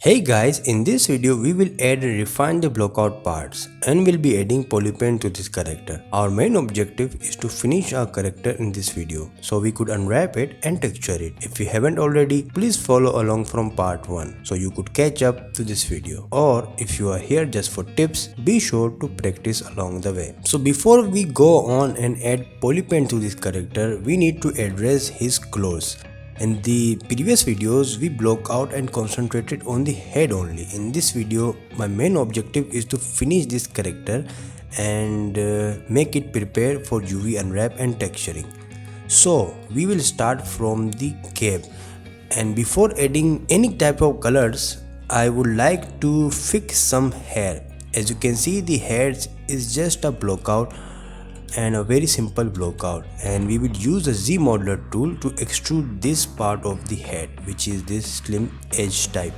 Hey guys, in this video we will add and refine the blockout parts and we'll be adding polypaint to this character. Our main objective is to finish our character in this video so we could unwrap it and texture it. If you haven't already, please follow along from part 1 so you could catch up to this video. Or if you are here just for tips, be sure to practice along the way. So before we go on and add polypaint to this character, we need to address his clothes. In the previous videos, we block out and concentrated on the head only. In this video, my main objective is to finish this character and make it prepare for UV unwrap and texturing. So, we will start from the cape, and before adding any type of colors, I would like to fix some hair. As you can see, the head is just a blockout and a very simple blockout, and we will use the Zmodeler tool to extrude this part of the head, which is this slim edge type.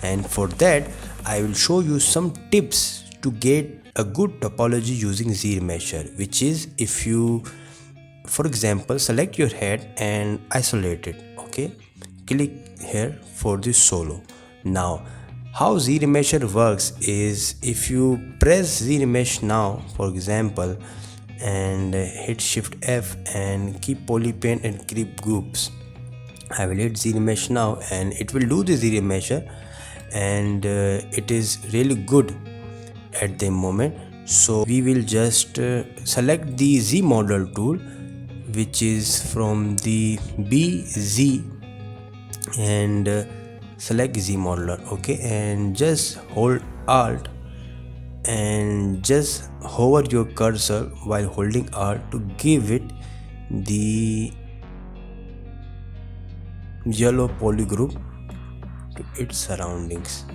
And for that I will show you some tips to get a good topology using Z mesher, which is if you, for example, select your head and isolate it. Okay, click here for this solo. Now how Z-remesher works is if you press Z-remesh now, for example, and hit shift F and keep polypaint and keep groups. I will hit Z-remesh now and it will do the Z-remesher, and it is really good at the moment. So we will just select the Zmodeler tool, which is from the BZ, and select Zmodeler. Okay, and just hold Alt and just hover your cursor while holding Alt to give it the yellow polygroup to its surroundings.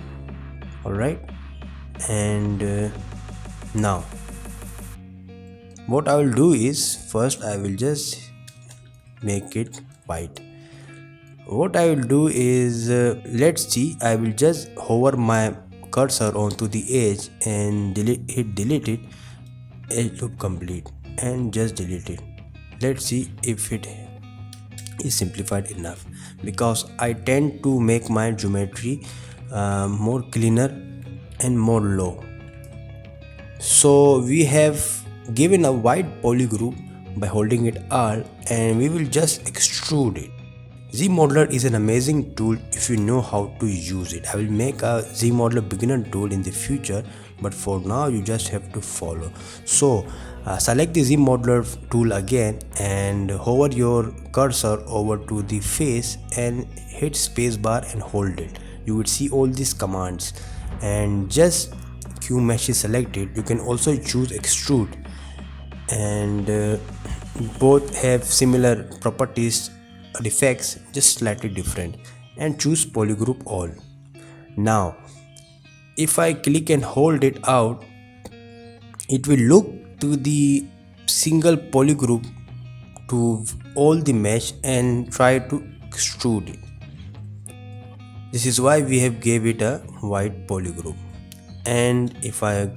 Alright, and now what I will do is, first I will just make it white. What I will do is, let's see, I will just hover my cursor onto the edge and hit delete it, edge loop complete, and just delete it. Let's see if it is simplified enough, because I tend to make my geometry more cleaner and more low. So we have given a white polygroup by holding it Alt, and we will just extrude it. Zmodeler is an amazing tool if you know how to use it. I will make a Zmodeler beginner tool in the future, but for now you just have to follow. So select the Zmodeler tool again and hover your cursor over to the face and hit spacebar and hold it. You will see all these commands, and just Q mesh is selected. You can also choose extrude, and both have similar properties, effects, just slightly different, and choose polygroup all. Now if I click and hold it out, it will look to the single polygroup to all the mesh and try to extrude it. This is why we have gave it a white polygroup. And if I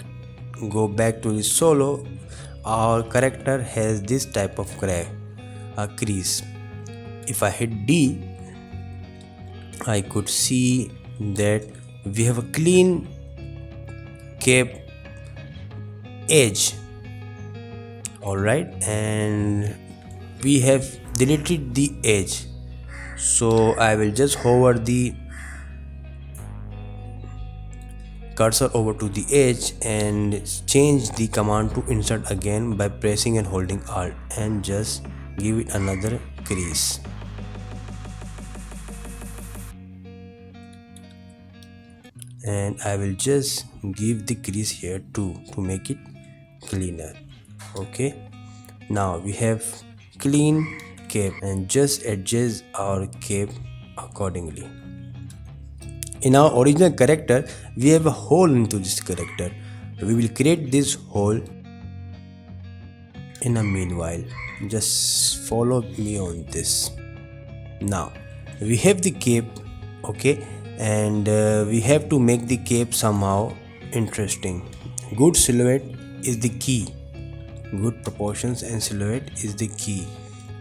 go back to the solo, our character has this type of crease. If I hit D, I could see that we have a clean cape edge. Alright, and we have deleted the edge. So I will just hover the cursor over to the edge and change the command to insert again by pressing and holding Alt, and just give it another crease. And I will just give the crease here too to make it cleaner. Okay, now we have clean cape, and just adjust our cape accordingly. In our original character, we have a hole into this character. We will create this hole in a meanwhile. Just follow me on this. Now we have the cape. Okay, and we have to make the cape somehow interesting. Good silhouette is the key. Good proportions and silhouette is the key,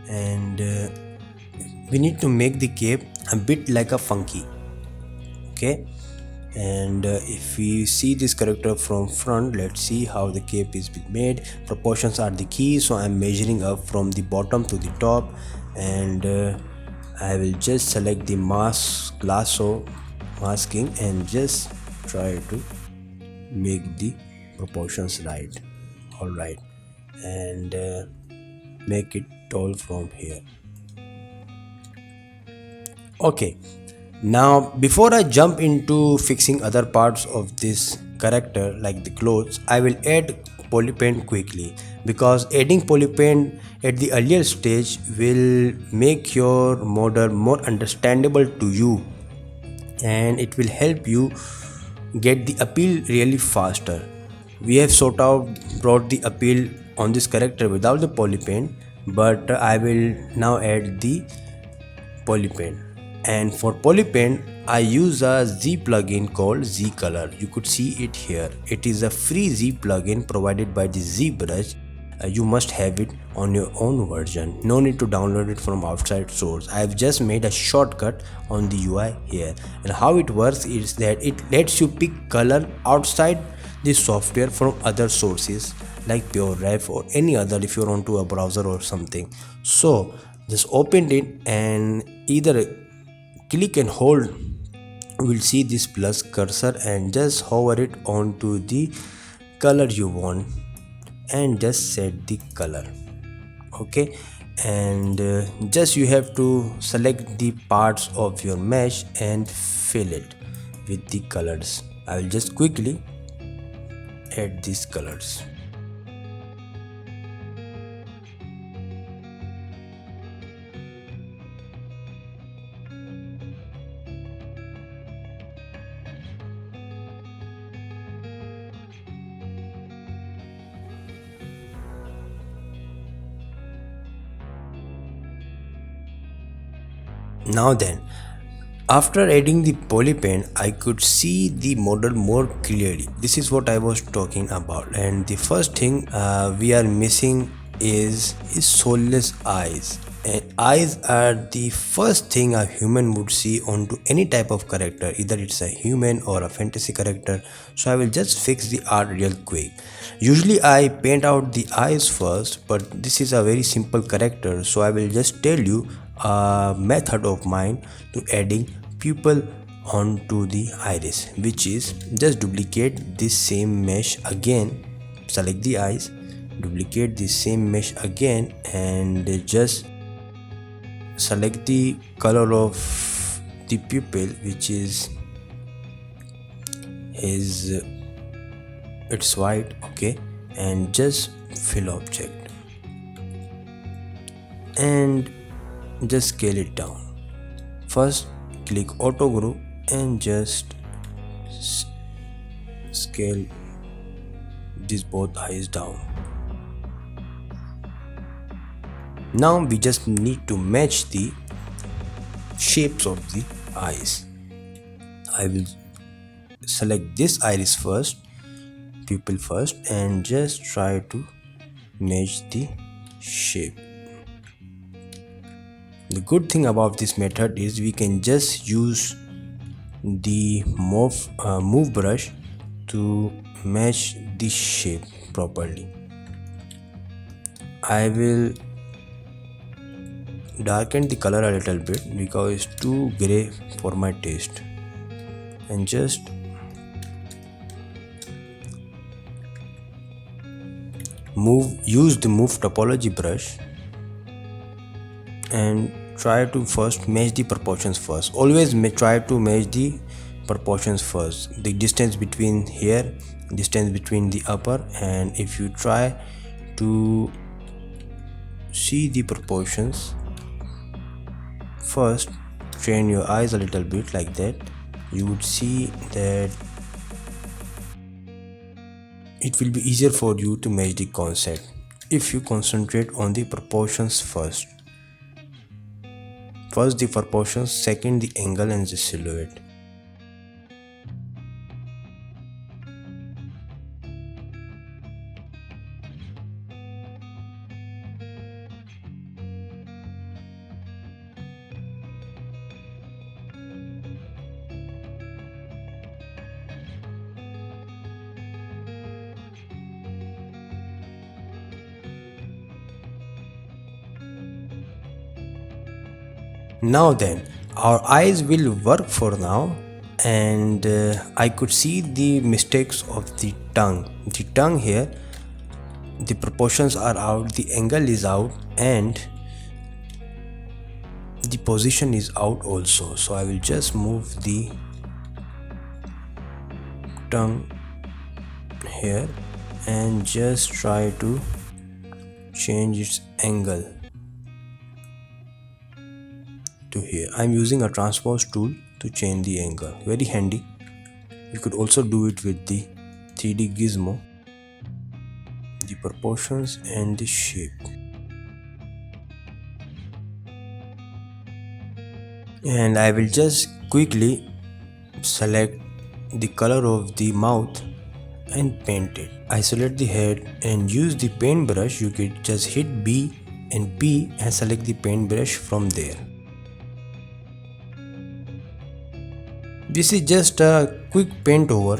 and we need to make the cape a bit like a funky. Okay, And if we see this character from front, let's see how the cape is being made. Proportions are the key, so I'm measuring up from the bottom to the top. And I will just select the mask lasso masking and just try to make the proportions right. All right, and make it tall from here. Okay, now before I jump into fixing other parts of this character like the clothes, I will add polypaint quickly, because adding polypaint at the earlier stage will make your model more understandable to you, and it will help you get the appeal really faster. We have sort of brought the appeal on this character without the polypaint, but I will now add the Polypaint. And for Polypaint, I use a Z plugin called Z Color. You could see it here. It is a free Z plugin provided by the Zbrush. You must have it on your own version. No need to download it from outside source. I have just made a shortcut on the UI here. And how it works is that it lets you pick color outside the software from other sources like PureRef or any other if you're onto a browser or something. So just open it and either click and hold. You will see this plus cursor and just hover it onto the color you want and just set the color. Okay, and just you have to select the parts of your mesh and fill it with the colors. I will just quickly add these colors. Now then, after adding the polypaint, I could see the model more clearly. This is what I was talking about. And the first thing we are missing is soulless eyes. And eyes are the first thing a human would see onto any type of character, either it's a human or a fantasy character. So I will just fix the art real quick. Usually I paint out the eyes first, but this is a very simple character, so I will just tell you a method of mine to adding pupil onto the iris, which is just duplicate this same mesh again, select the eyes, duplicate the same mesh again, and just select the color of the pupil, which is it's white. Okay, and just fill object and just scale it down. First click auto group and just scale these both eyes down. Now we just need to match the shapes of the eyes. I will select this iris first, pupil first, and just try to match the shape. The good thing about this method is we can just use the move brush to match the shape properly. I will darken the color a little bit because it's too gray for my taste, and just use the move topology brush and try to first match the proportions first. Always try to match the proportions first, the distance between here, distance between the upper, and if you try to see the proportions first, train your eyes a little bit like that, you would see that it will be easier for you to match the concept if you concentrate on the proportions first. First the proportions, second the angle and the silhouette. Now then, our eyes will work for now, and I could see the mistakes of the tongue. The tongue here, the proportions are out, the angle is out, and the position is out also. So I will just move the tongue here and just try to change its angle to here. I'm using a transpose tool to change the angle, very handy. You could also do it with the 3D gizmo, the proportions and the shape. And I will just quickly select the color of the mouth and paint it. Isolate the head and use the paintbrush. You could just hit B and P and select the paintbrush from there. This is just a quick paint over.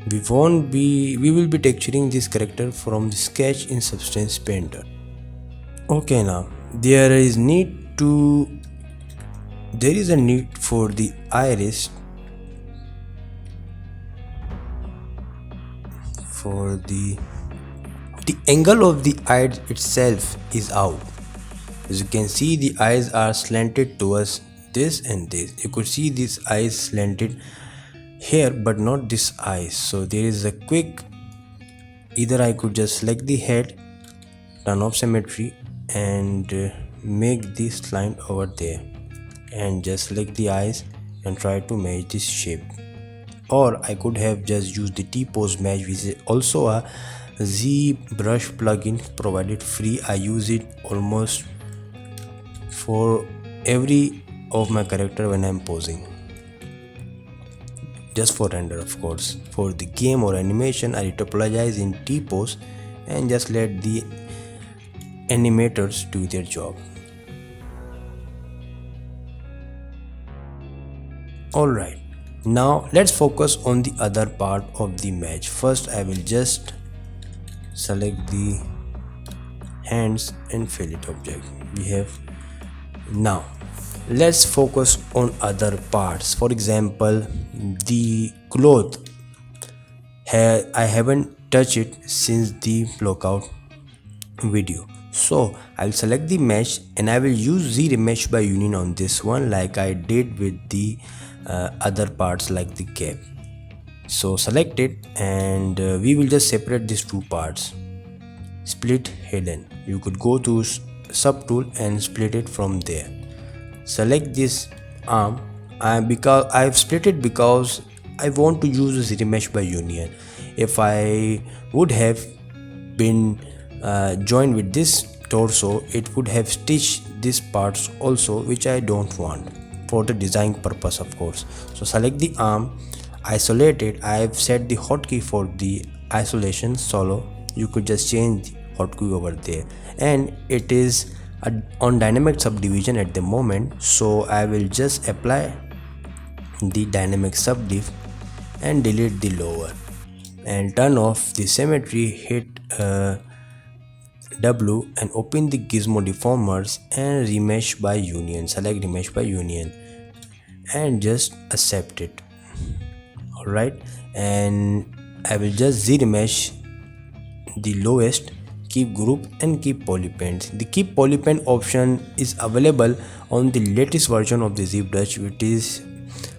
We will be texturing this character from the sketch in Substance Painter. Okay, now there is a need for the iris. For the angle of the eye itself is out. As you can see, the eyes are slanted towards this and this. You could see this eyes slanted here but not this eye. So there is a quick, either I could just select the head, turn off symmetry and make this line over there, and just select the eyes and try to match this shape. Or I could have just used the T-pose mesh, which is also a Zbrush plugin provided free. I use it almost for every of my character when I'm posing, just for render of course. For the game or animation, I topologize in T-pose and just let the animators do their job. Alright, now let's focus on the other part of the mesh. First I will just select the hands and fillet object we have. Now let's focus on other parts. For example, the cloth here, I haven't touched it since the blockout video. So I'll select the mesh and I will use Z remesh by union on this one, like I did with the other parts like the cap. So select it and we will just separate these two parts. Split hidden. You could go to subtool and split it from there. Select this arm, because I've split it because I want to use Z remesh by union. If I would have been joined with this torso, it would have stitched these parts also, which I don't want for the design purpose of course. So select the arm, isolate it. I have set the hotkey for the isolation solo. You could just change the hotkey over there, and it is on dynamic subdivision at the moment, so I will just apply the dynamic subdiv and delete the lower and turn off the symmetry. Hit W and open the gizmo deformers and remesh by union. Select remesh by union and just accept it. Alright, and I will just Z remesh the lowest, keep group and keep polypaint. The keep polypaint option is available on the latest version of the Zbrush, which is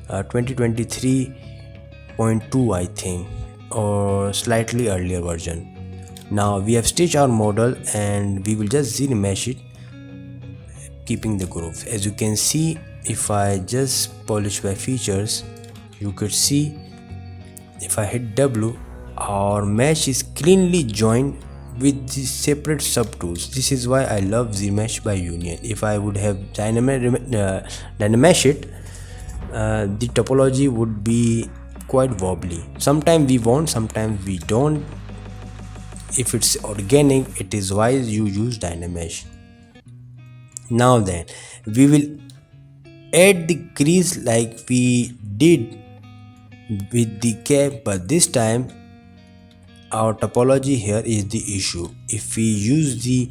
2023.2 I think, or slightly earlier version. Now we have stitched our model and we will just Z remesh it, keeping the groove. As you can see, if I just polish by features, you could see if I hit W, our mesh is cleanly joined with the separate subtools. This is why I love Zmesh by union. If I would have dynamesh it, the topology would be quite wobbly. Sometimes we want, sometimes we don't. If it's organic, it is wise you use dynamesh. Now then, we will add the crease like we did with the cap, but this time our topology here is the issue. If we use the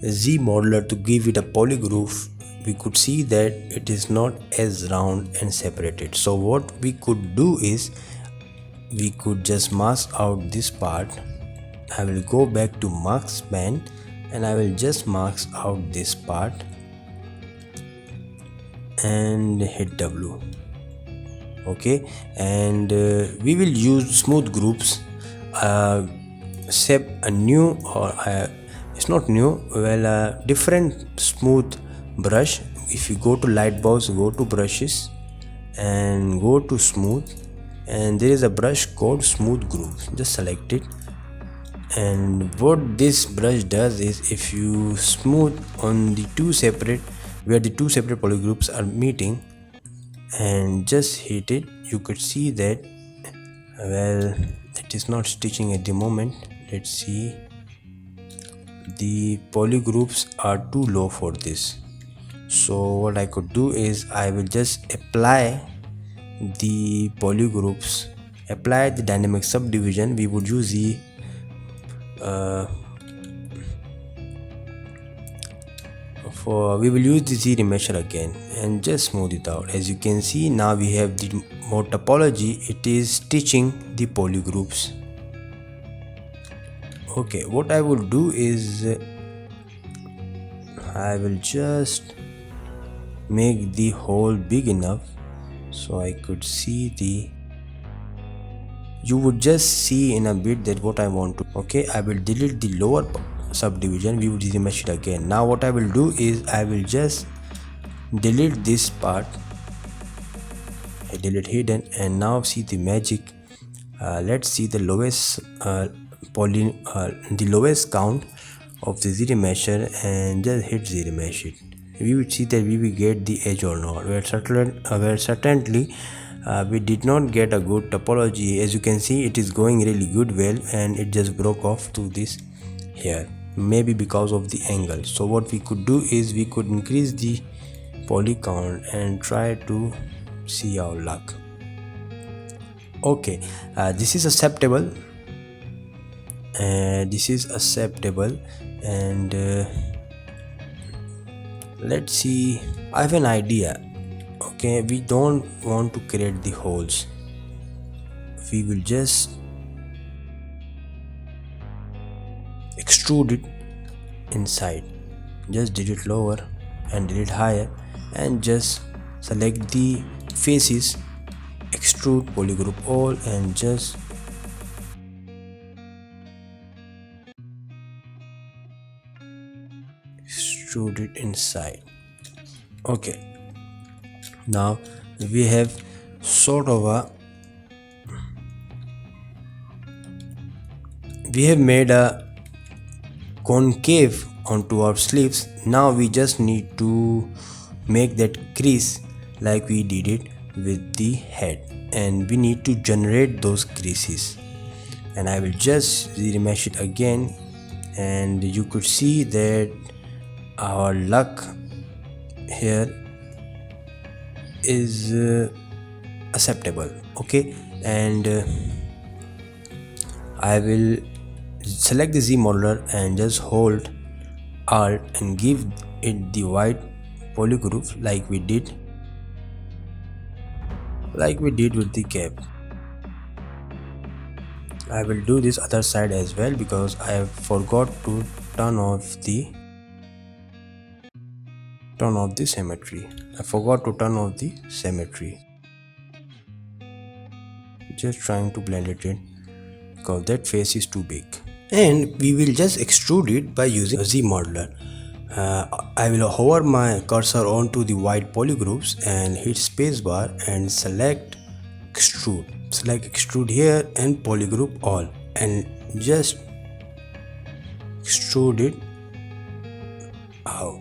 Zmodeler to give it a polygroove, we could see that it is not as round and separated. So what we could do is we could just mask out this part. I will go back to mask pen and I will just mask out this part and hit W. Okay, and we will use smooth groups, except a new or it's not new, well, a different smooth brush. If you go to lightbox, go to brushes and go to smooth, and there is a brush called smooth grooves. Just select it, and what this brush does is if you smooth on the two separate where the two separate polygroups are meeting and just hit it, you could see that, well, it is not stitching at the moment. Let's see, the polygroups are too low for this. So what I could do is I will just apply the polygroups, apply the dynamic subdivision. We would use the we will use the Z remesher again and just smooth it out. As you can see, now we have the more topology. It is stitching the polygroups. Okay, what I will do is I will just make the hole big enough so I could see the, you would just see in a bit that what I want to. Okay, I will delete the lower subdivision. We will remesh it again. Now what I will do is I will just delete this part. I delete hidden, and now see the magic. Let's see the lowest the lowest count of the Z remesher and just hit Z remesh it. We will see that we will get the edge or not. Certainly we did not get a good topology. As you can see, it is going really good well, and it just broke off to this here, maybe because of the angle. So what we could do is we could increase the poly count and try to see our luck. Okay, this is acceptable, and this is acceptable, and let's see. I have an idea. Okay, we don't want to create the holes. We will just extrude it inside. Just delete lower and delete higher, and just select the faces, extrude polygroup all, and just extrude it inside. Okay, now we have sort of made a concave onto our sleeves. Now we just need to make that crease like we did it with the head, and we need to generate those creases. And I will just remesh it again, and you could see that our luck here is acceptable. Okay, and I will select the Zmodeler and just hold Alt and give it the white polygroup like we did with the cap. I will do this other side as well because I forgot to turn off the symmetry. Just trying to blend it in because that face is too big, and we will just extrude it by using a Zmodeler. I will hover my cursor onto the white polygroups and hit spacebar and select extrude. Select extrude here and polygroup all, and just extrude it out.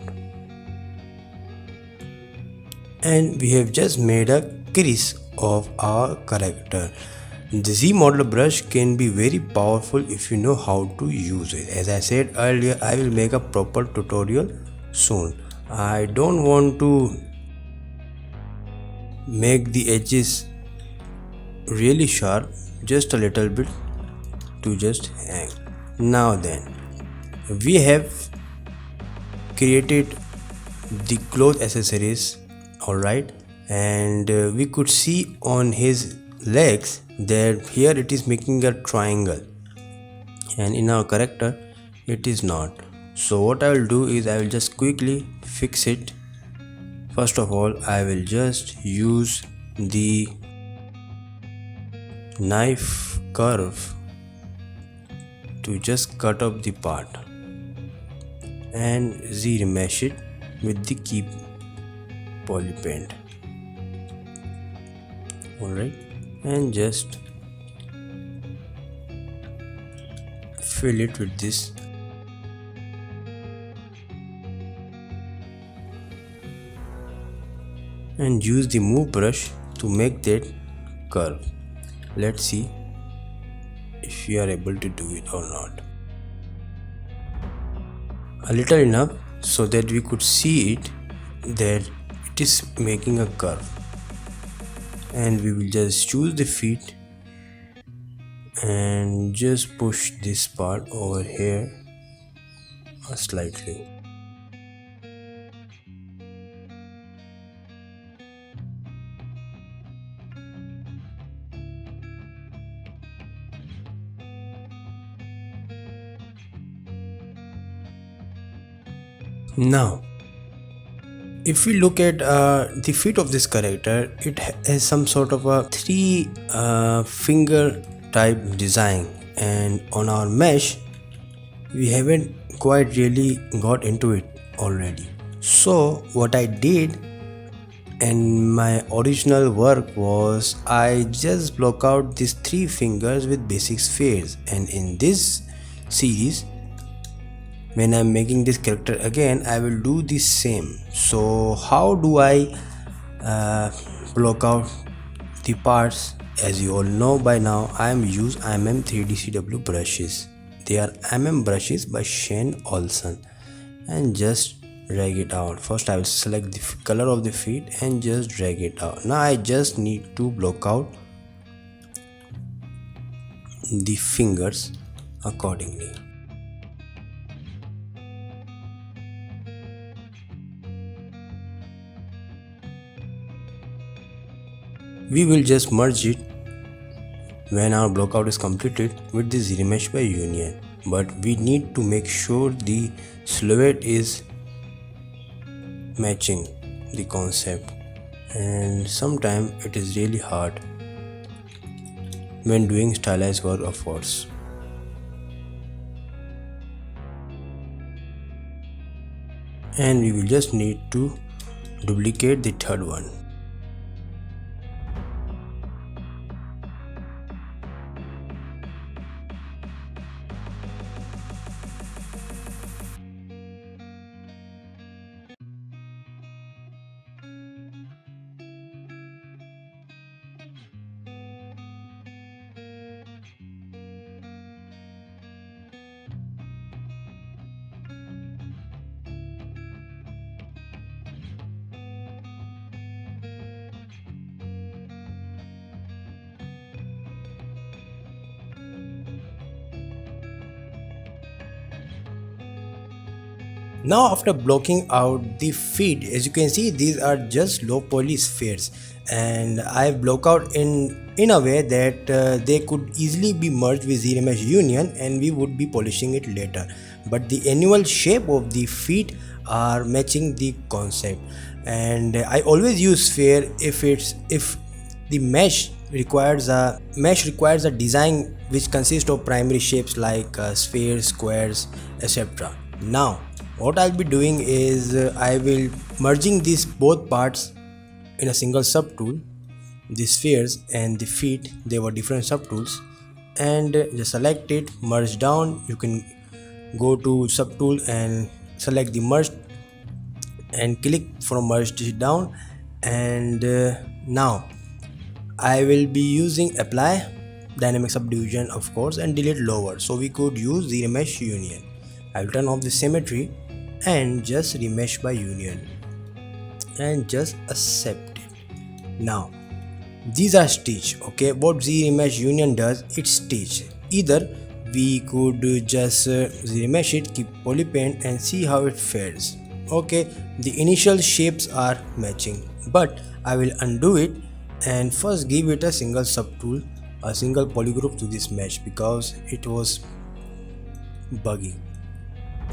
And we have just made a crease of our character. The Zmodeler brush can be very powerful if you know how to use it. As I said earlier, I will make a proper tutorial soon. I don't want to make the edges really sharp, just a little bit to just hang. Now then, we have created the cloth accessories. Alright, and we could see on his legs that here it is making a triangle, and in our character it is not. So what I will do is I will just quickly fix it. First of all, I will just use the knife curve to just cut up the part and remesh it with the key Polypaint. Alright, and just fill it with this. And use the move brush to make that curve. Let's see if we are able to do it or not. A little enough so that we could see it that it is making a curve. And we will just choose the feet and just push this part over here slightly. Now, if we look at the feet of this character, it has some sort of a three finger type design, and on our mesh we haven't quite really got into it already. So what I did in my original work was I just block out these three fingers with basic spheres, and in this series when I'm making this character again I will do the same. So how do I block out the parts? As you all know by now, I am use MM3DCW brushes. They are MM brushes by Shane Olsen, and just drag it out. First I will select the color of the feet and just drag it out. Now I just need to block out the fingers accordingly. We will just merge it when our blockout is completed with the Zremesh by Union, but we need to make sure the silhouette is matching the concept, and sometimes it is really hard when doing stylized work of course. And we will just need to duplicate the third one. Now after blocking out the feet, as you can see these are just low poly spheres, and I block out in a way that they could easily be merged with Zremesh Union and we would be polishing it later. But the annual shape of the feet are matching the concept, and I always use sphere if the mesh requires a design which consists of primary shapes like spheres, squares, etc. Now what I'll be doing is I will merging these both parts in a single subtool. The spheres and the feet, they were different subtools, and just select it, merge down. You can go to subtool and select the merge and click from merge down, and now I will be using apply dynamic subdivision of course and delete lower, so we could use the remesh union. I will turn off the symmetry and just remesh by union and just accept it. Now these are stitch. Okay, what the remesh union does, it's stitch. Either we could just remesh it, keep polypaint and see how it fares. Okay, the initial shapes are matching, but I will undo it and first give it a single subtool, a single polygroup to this mesh because it was buggy.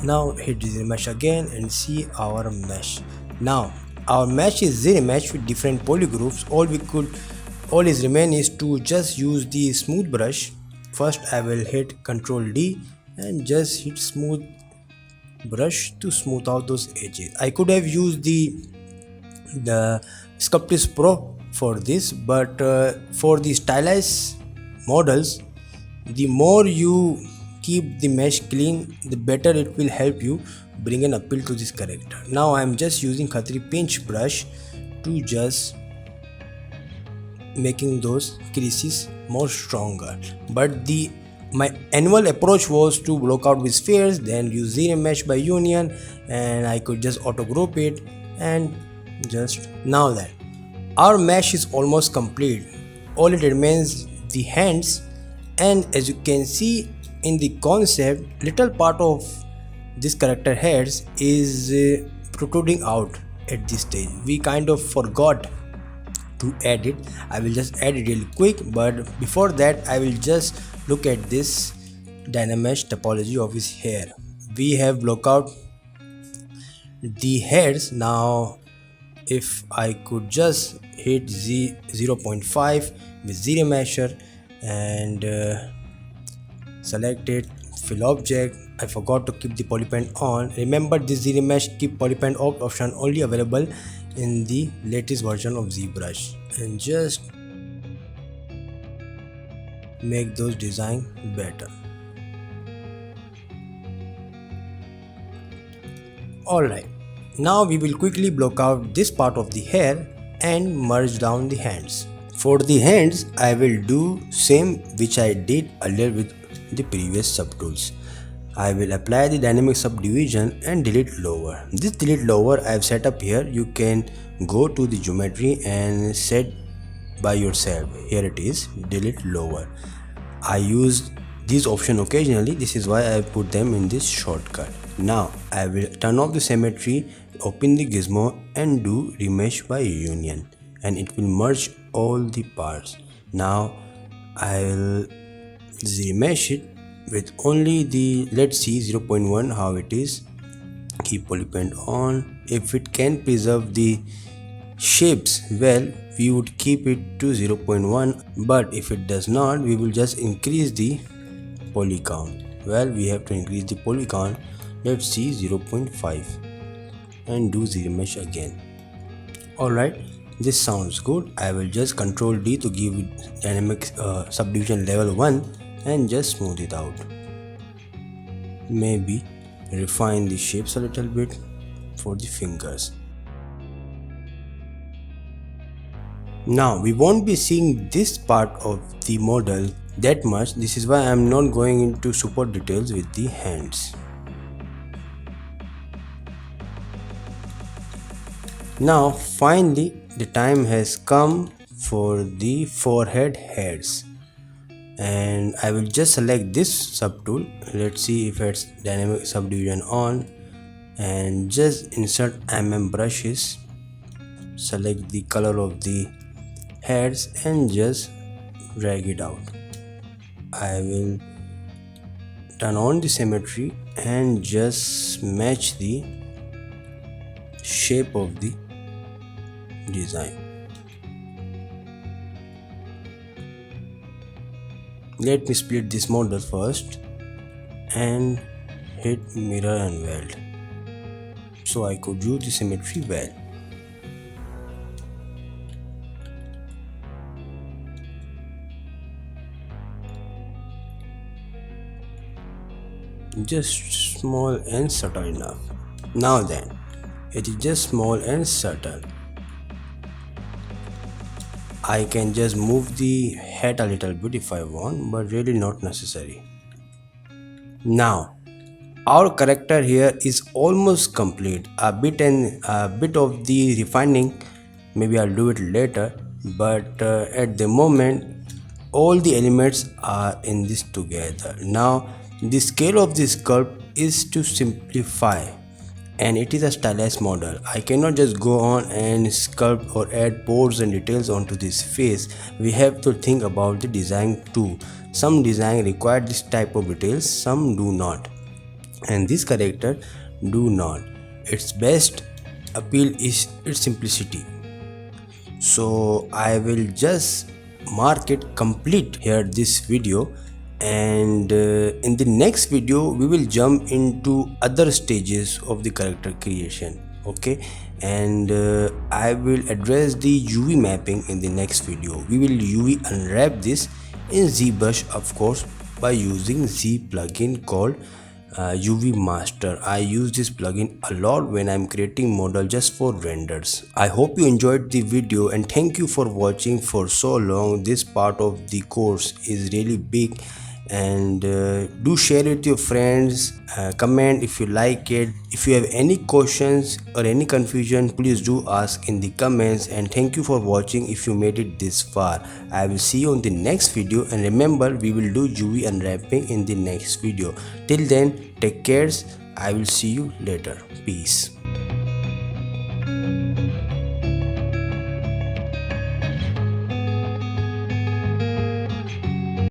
Now hit the mesh again and see our mesh. Now our mesh is zero mesh with different polygroups. All is remain is to just use the smooth brush. First I will hit Ctrl D and just hit smooth brush to smooth out those edges. I could have used the Sculpt Pro for this, but for the stylized models, the more you keep the mesh clean, the better it will help you bring an appeal to this character. Now I am just using Khatri pinch brush to just making those creases more stronger, but the my annual approach was to block out with spheres, then use zero mesh by union, and I could just auto group it. And just now that our mesh is almost complete, all it remains the hands. And as you can see in the concept, little part of this character heads is protruding out at this stage. We kind of forgot to add it. I will just add it real quick, but before that I will just look at this dynamesh topology of his hair. We have blocked out the heads. Now if I could just hit 0.5 with zero mesher and select it, fill object. I forgot to keep the polypaint on. Remember, this zero mesh keep polypaint off option only available in the latest version of Zbrush, and just make those design better. Alright, now we will quickly block out this part of the hair and merge down the hands. For the hands, I will do same which I did earlier with the previous subtools. I will apply the dynamic subdivision and delete lower. This delete lower I have set up here. You can go to the geometry and set by yourself. Here it is, delete lower. I use these options occasionally. This is why I put them in this shortcut. Now I will turn off the symmetry, open the gizmo and do remesh by union, and it will merge all the parts. Now I will remesh it with only the, let's see 0.1 how it is. Keep polypaint on. If it can preserve the shapes well, we would keep it to 0.1, but if it does not, we will just increase the poly count. Well, we have to increase the poly count. Let's see 0.5 and do zero mesh again. Alright, this sounds good. I will just Ctrl D to give it dynamic subdivision level 1 and just smooth it out. Maybe refine the shapes a little bit for the fingers. Now we won't be seeing this part of the model that much. This is why I am not going into super details with the hands. Now finally the time has come for the forehead hairs, and I will just select this subtool. Let's see if it's dynamic subdivision on, and just insert brushes, select the color of the heads and just drag it out. I will turn on the symmetry and just match the shape of the design. Let me split this model first and hit mirror and weld so I could use the symmetry well. Just small and subtle enough. Now then, it is just small and subtle. I can just move the head a little bit if I want, but really not necessary. Now our character here is almost complete. A bit of the refining, maybe I'll do it later, but at the moment all the elements are in this together. Now the scale of this sculpt is to simplify and it is a stylized model. I cannot just go on and sculpt or add pores and details onto this face. We have to think about the design too. Some design require this type of details, some do not, and this character do not. Its best appeal is its simplicity. So I will just mark it complete here this video, and in the next video we will jump into other stages of the character creation. Okay, and I will address the UV mapping in the next video. We will UV unwrap this in Zbrush, of course, by using Z plugin called UV Master. I use this plugin a lot when I'm creating model just for renders. I hope you enjoyed the video and thank you for watching for so long. This part of the course is really big, and do share it with your friends, comment if you like it. If you have any questions or any confusion, please do ask in the comments, and thank you for watching. If you made it this far, I will see you on the next video, and remember, we will do UV unwrapping in the next video. Till then, take care. I will see you later. Peace.